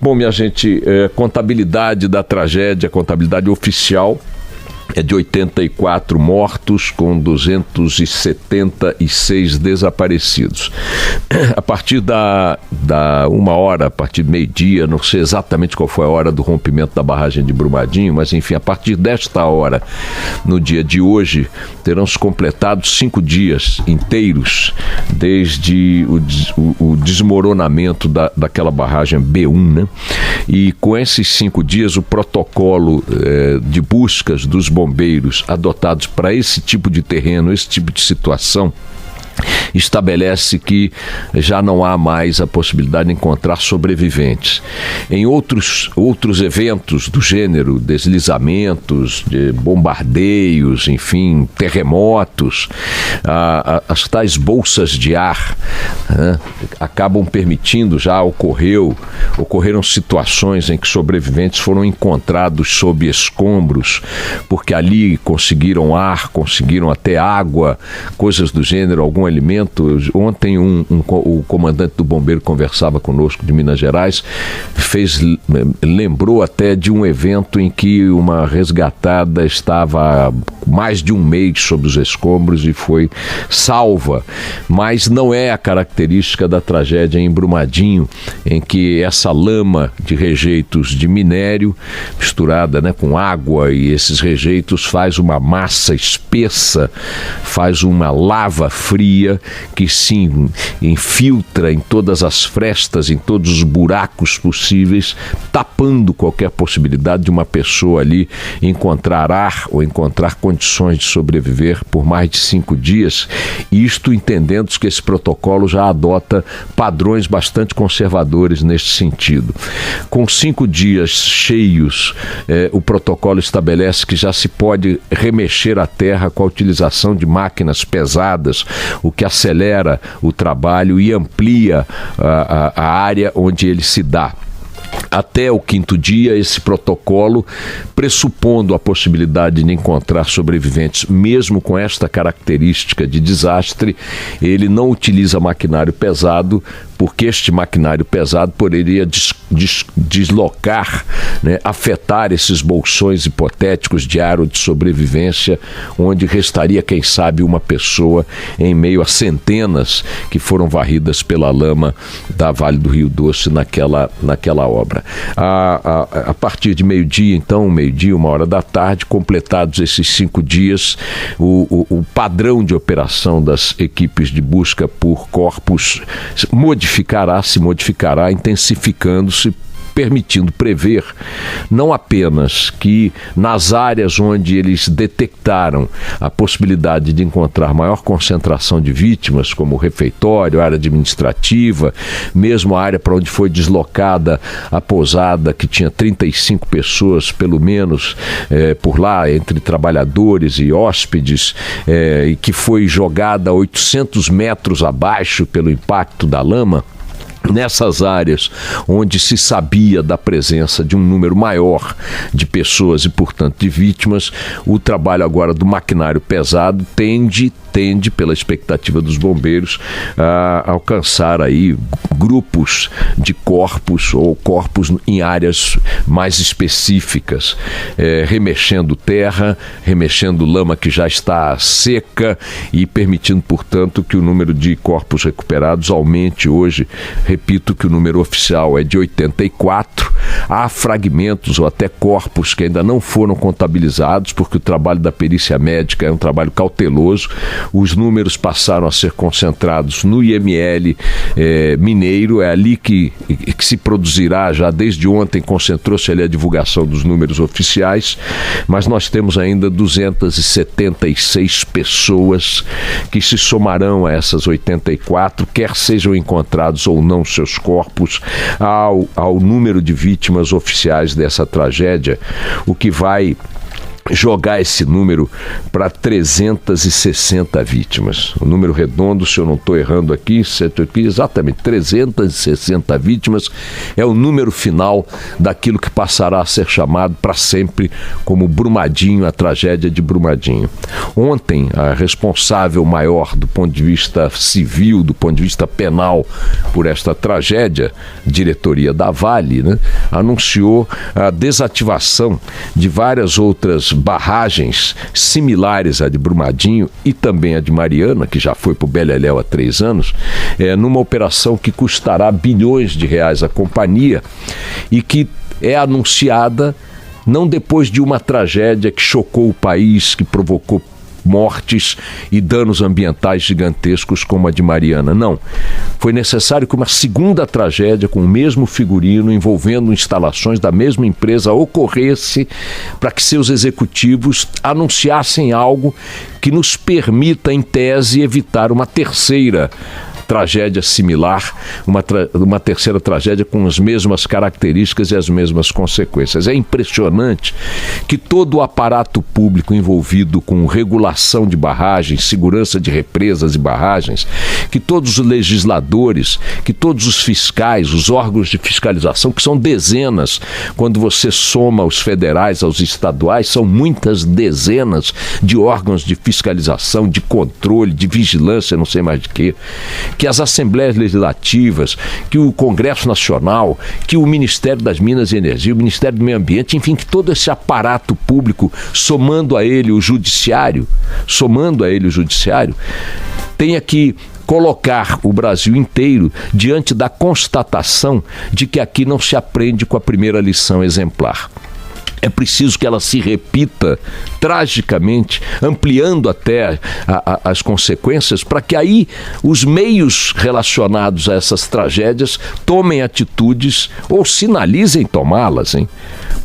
Bom, minha gente, contabilidade da tragédia, contabilidade oficial, é de 84 mortos com 276 desaparecidos. A partir da 1h, a partir do meio-dia, não sei exatamente qual foi a hora do rompimento da barragem de Brumadinho, mas enfim, a partir desta hora, no dia de hoje, terão se completado 5 dias inteiros desde o desmoronamento daquela barragem B1, né? E com esses 5 dias, o protocolo de buscas dos bombeiros adotados para esse tipo de terreno, esse tipo de situação, estabelece que já não há mais a possibilidade de encontrar sobreviventes. Em outros eventos do gênero, deslizamentos, bombardeios, enfim, terremotos, as tais bolsas de ar, né, acabam permitindo, já ocorreram situações em que sobreviventes foram encontrados sob escombros, porque ali conseguiram ar, conseguiram até água, coisas do gênero, algum alimento. Ontem o comandante do bombeiro conversava conosco de Minas Gerais, lembrou até de um evento em que uma resgatada estava há mais de um mês sob os escombros e foi salva, mas não é a característica da tragédia em Brumadinho, em que essa lama de rejeitos de minério misturada, né, com água, e esses rejeitos faz uma massa espessa, faz uma lava fria que se infiltra em todas as frestas, em todos os buracos possíveis, tapando qualquer possibilidade de uma pessoa ali encontrar ar ou encontrar condições de sobreviver por mais de 5 dias, isto entendendo que esse protocolo já adota padrões bastante conservadores neste sentido. Com 5 dias cheios, o protocolo estabelece que já se pode remexer a terra com a utilização de máquinas pesadas, o que acelera o trabalho e amplia a área onde ele se dá. Até o 5º dia, esse protocolo, pressupondo a possibilidade de encontrar sobreviventes, mesmo com esta característica de desastre, ele não utiliza maquinário pesado, porque este maquinário pesado poderia deslocar, né, afetar esses bolsões hipotéticos de ar ou de sobrevivência, onde restaria, quem sabe, uma pessoa em meio a centenas que foram varridas pela lama da Vale do Rio Doce naquela obra. A partir de meio-dia, então, 1h da tarde, completados esses 5 dias, o padrão de operação das equipes de busca por corpos se modificará, intensificando-se, permitindo prever não apenas que nas áreas onde eles detectaram a possibilidade de encontrar maior concentração de vítimas, como o refeitório, a área administrativa, mesmo a área para onde foi deslocada a pousada, que tinha 35 pessoas, pelo menos, por lá, entre trabalhadores e hóspedes, e que foi jogada a 800 metros abaixo pelo impacto da lama. Nessas áreas onde se sabia da presença de um número maior de pessoas e, portanto, de vítimas, o trabalho agora do maquinário pesado tende, pela expectativa dos bombeiros, a alcançar aí grupos de corpos ou corpos em áreas mais específicas, remexendo terra, remexendo lama que já está seca e permitindo, portanto, que o número de corpos recuperados aumente hoje. Repito que o número oficial é de 84. Há fragmentos ou até corpos que ainda não foram contabilizados, porque o trabalho da perícia médica é um trabalho cauteloso. Os números passaram a ser concentrados no IML Mineiro, é ali que se produzirá, já desde ontem concentrou-se ali a divulgação dos números oficiais, mas nós temos ainda 276 pessoas que se somarão a essas 84, quer sejam encontrados ou não seus corpos, ao número de vítimas oficiais dessa tragédia, o que vai jogar esse número para 360 vítimas. O número redondo, se eu não estou errando aqui, exatamente 360 vítimas é o número final daquilo que passará a ser chamado para sempre como Brumadinho, a tragédia de Brumadinho. Ontem, a responsável maior do ponto de vista civil, do ponto de vista penal por esta tragédia, diretoria da Vale, né, anunciou a desativação de várias outras barragens similares à de Brumadinho e também a de Mariana, que já foi para o Beleléu há 3 anos, numa operação que custará bilhões de reais à companhia e que é anunciada não depois de uma tragédia que chocou o país, que provocou mortes e danos ambientais gigantescos como a de Mariana. Não. Foi necessário que uma segunda tragédia com o mesmo figurino, envolvendo instalações da mesma empresa, ocorresse para que seus executivos anunciassem algo que nos permita, em tese, evitar uma terceira tragédia similar, uma terceira tragédia com as mesmas características e as mesmas consequências. É impressionante que todo o aparato público envolvido com regulação de barragens, segurança de represas e barragens, que todos os legisladores, que todos os fiscais, os órgãos de fiscalização, que são dezenas, quando você soma os federais aos estaduais, são muitas dezenas de órgãos de fiscalização, de controle, de vigilância, não sei mais de quê, que as Assembleias Legislativas, que o Congresso Nacional, que o Ministério das Minas e Energia, o Ministério do Meio Ambiente, enfim, que todo esse aparato público, somando a ele o Judiciário, tenha que colocar o Brasil inteiro diante da constatação de que aqui não se aprende com a primeira lição exemplar. É preciso que ela se repita tragicamente, ampliando até as consequências, para que aí os meios relacionados a essas tragédias tomem atitudes ou sinalizem tomá-las, hein?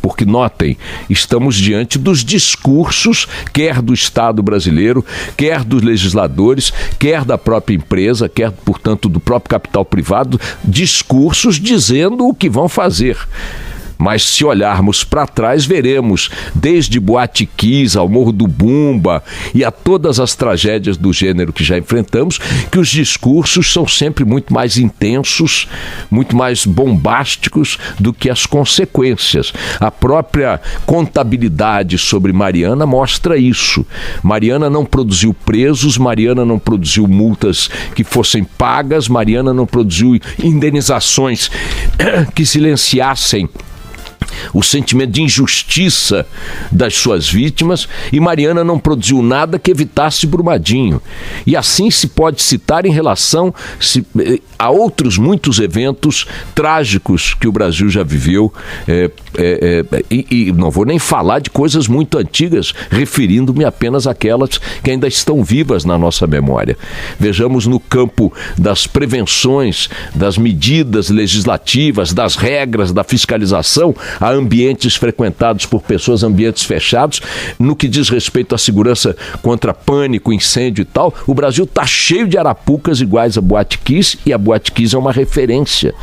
Porque, notem, estamos diante dos discursos, quer do Estado brasileiro, quer dos legisladores, quer da própria empresa, quer, portanto, do próprio capital privado, discursos dizendo o que vão fazer. Mas se olharmos para trás, veremos, desde Boate Kiss ao Morro do Bumba e a todas as tragédias do gênero que já enfrentamos, que os discursos são sempre muito mais intensos, muito mais bombásticos do que as consequências. A própria contabilidade sobre Mariana mostra isso. Mariana não produziu presos, Mariana não produziu multas que fossem pagas, Mariana não produziu indenizações que silenciassem o sentimento de injustiça das suas vítimas, e Mariana não produziu nada que evitasse Brumadinho. E assim se pode citar em relação a outros muitos eventos trágicos que o Brasil já viveu, e não vou nem falar de coisas muito antigas, referindo-me apenas àquelas que ainda estão vivas na nossa memória. Vejamos no campo das prevenções, das medidas legislativas, das regras, da fiscalização, a ambientes frequentados por pessoas, ambientes fechados, no que diz respeito à segurança contra pânico, incêndio e tal, o Brasil está cheio de arapucas iguais a Boate Kiss, e a Boate Kiss é uma referência.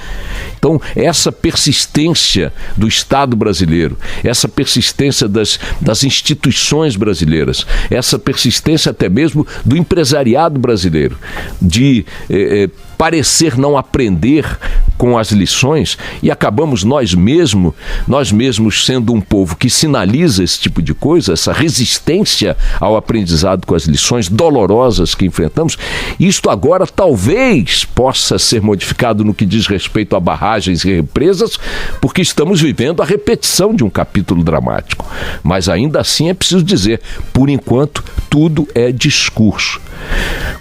Então, essa persistência do Estado brasileiro, essa persistência das instituições brasileiras, essa persistência até mesmo do empresariado brasileiro, de parecer não aprender com as lições, e acabamos nós mesmos sendo um povo que sinaliza esse tipo de coisa, essa resistência ao aprendizado com as lições dolorosas que enfrentamos. Isto agora talvez possa ser modificado no que diz respeito a barragens e represas, porque estamos vivendo a repetição de um capítulo dramático. Mas ainda assim é preciso dizer, por enquanto, tudo é discurso.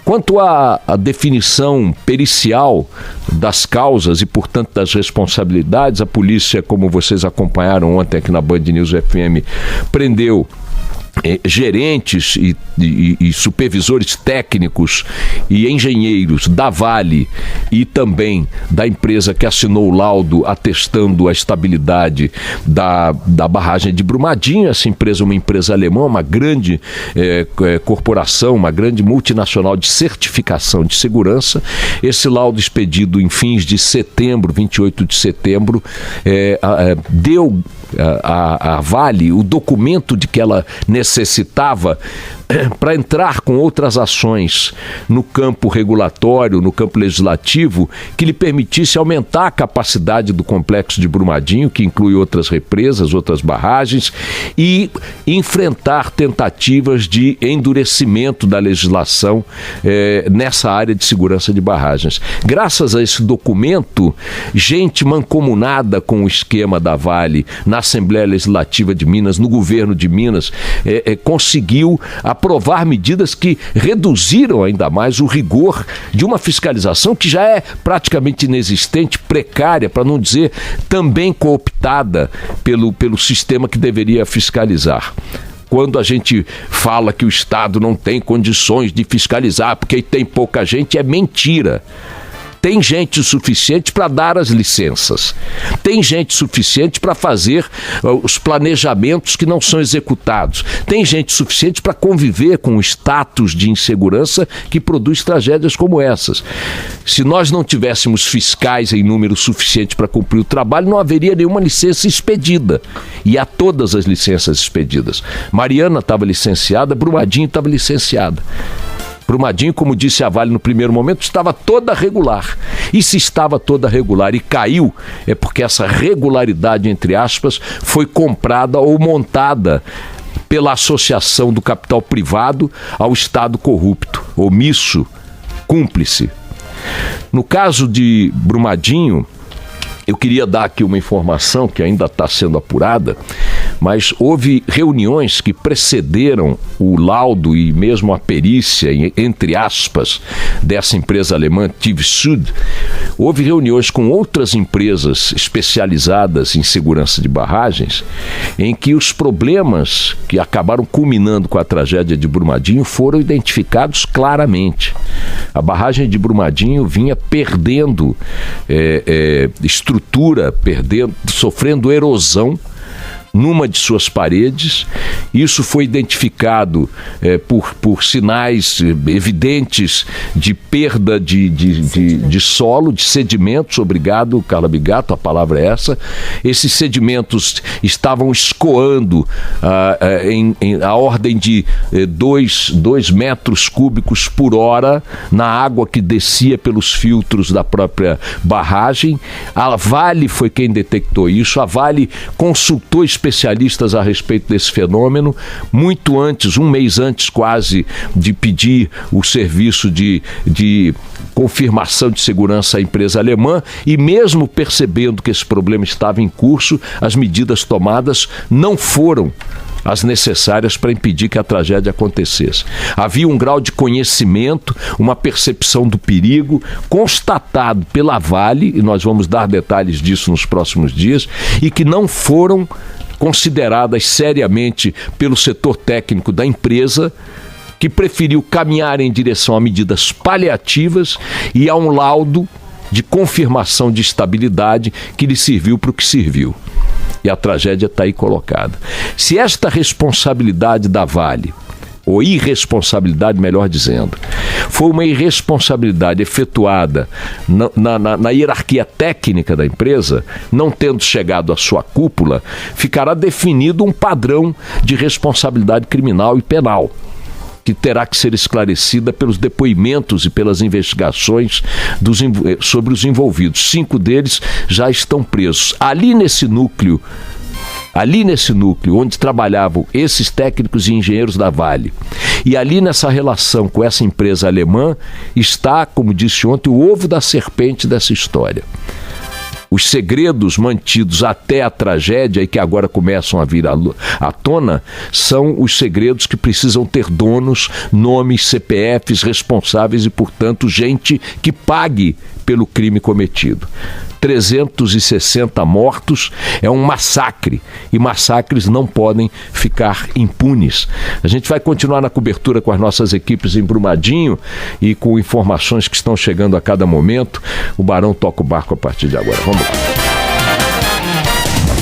Quanto à definição pericial das causas e, portanto, das responsabilidades, a polícia, como vocês acompanharam ontem aqui na Band News FM, prendeu gerentes e supervisores técnicos e engenheiros da Vale e também da empresa que assinou o laudo atestando a estabilidade da barragem de Brumadinho. Essa empresa é uma empresa alemã, uma grande corporação, uma grande multinacional de certificação de segurança. Esse laudo expedido em fins de setembro, 28 de setembro, deu a Vale o documento de que ela necessitava para entrar com outras ações no campo regulatório, no campo legislativo, que lhe permitisse aumentar a capacidade do complexo de Brumadinho, que inclui outras represas, outras barragens, e enfrentar tentativas de endurecimento da legislação nessa área de segurança de barragens. Graças a esse documento, gente mancomunada com o esquema da Vale na Assembleia Legislativa de Minas, no governo de Minas, conseguiu aprovar medidas que reduziram ainda mais o rigor de uma fiscalização que já é praticamente inexistente, precária, para não dizer também cooptada pelo sistema que deveria fiscalizar. Quando a gente fala que o Estado não tem condições de fiscalizar porque tem pouca gente, é mentira. Tem gente suficiente para dar as licenças. Tem gente suficiente para fazer os planejamentos que não são executados. Tem gente suficiente para conviver com o status de insegurança que produz tragédias como essas. Se nós não tivéssemos fiscais em número suficiente para cumprir o trabalho, não haveria nenhuma licença expedida. E há todas as licenças expedidas. Mariana estava licenciada, Brumadinho estava licenciada. Brumadinho, como disse a Vale no primeiro momento, estava toda regular. E se estava toda regular e caiu, é porque essa regularidade, entre aspas, foi comprada ou montada pela associação do capital privado ao Estado corrupto, omisso, cúmplice. No caso de Brumadinho, eu queria dar aqui uma informação que ainda está sendo apurada, mas houve reuniões que precederam o laudo e mesmo a perícia, entre aspas, dessa empresa alemã, TÜV Süd. Houve reuniões com outras empresas especializadas em segurança de barragens, em que os problemas que acabaram culminando com a tragédia de Brumadinho foram identificados claramente. A barragem de Brumadinho vinha perdendo estrutura, sofrendo erosão numa de suas paredes. Isso foi identificado por sinais evidentes de perda de solo, de sedimentos. Obrigado, Carla Bigato, a palavra é essa. Esses sedimentos estavam escoando a ordem de 2 metros cúbicos por hora na água que descia pelos filtros da própria barragem. A Vale foi quem detectou isso. A Vale consultou especialistas a respeito desse fenômeno, muito antes, um mês antes quase, de pedir o serviço de confirmação de segurança à empresa alemã, e mesmo percebendo que esse problema estava em curso, as medidas tomadas não foram as necessárias para impedir que a tragédia acontecesse. Havia um grau de conhecimento, uma percepção do perigo constatado pela Vale, e nós vamos dar detalhes disso nos próximos dias, e que não foram consideradas seriamente pelo setor técnico da empresa, que preferiu caminhar em direção a medidas paliativas e a um laudo de confirmação de estabilidade que lhe serviu para o que serviu. E a tragédia está aí colocada. Se esta responsabilidade da Vale, ou irresponsabilidade, melhor dizendo, foi uma irresponsabilidade efetuada na hierarquia técnica da empresa, não tendo chegado à sua cúpula, ficará definido um padrão de responsabilidade criminal e penal, que terá que ser esclarecida pelos depoimentos e pelas investigações sobre os envolvidos. 5 deles já estão presos. Ali nesse núcleo onde trabalhavam esses técnicos e engenheiros da Vale, e ali nessa relação com essa empresa alemã, está, como disse ontem, o ovo da serpente dessa história. Os segredos mantidos até a tragédia e que agora começam a vir à tona são os segredos que precisam ter donos, nomes, CPFs, responsáveis e, portanto, gente que pague pelo crime cometido. 360 mortos é um massacre, e massacres não podem ficar impunes. A gente vai continuar na cobertura com as nossas equipes em Brumadinho e com informações que estão chegando a cada momento. O Barão toca o barco a partir de agora. Vamos lá.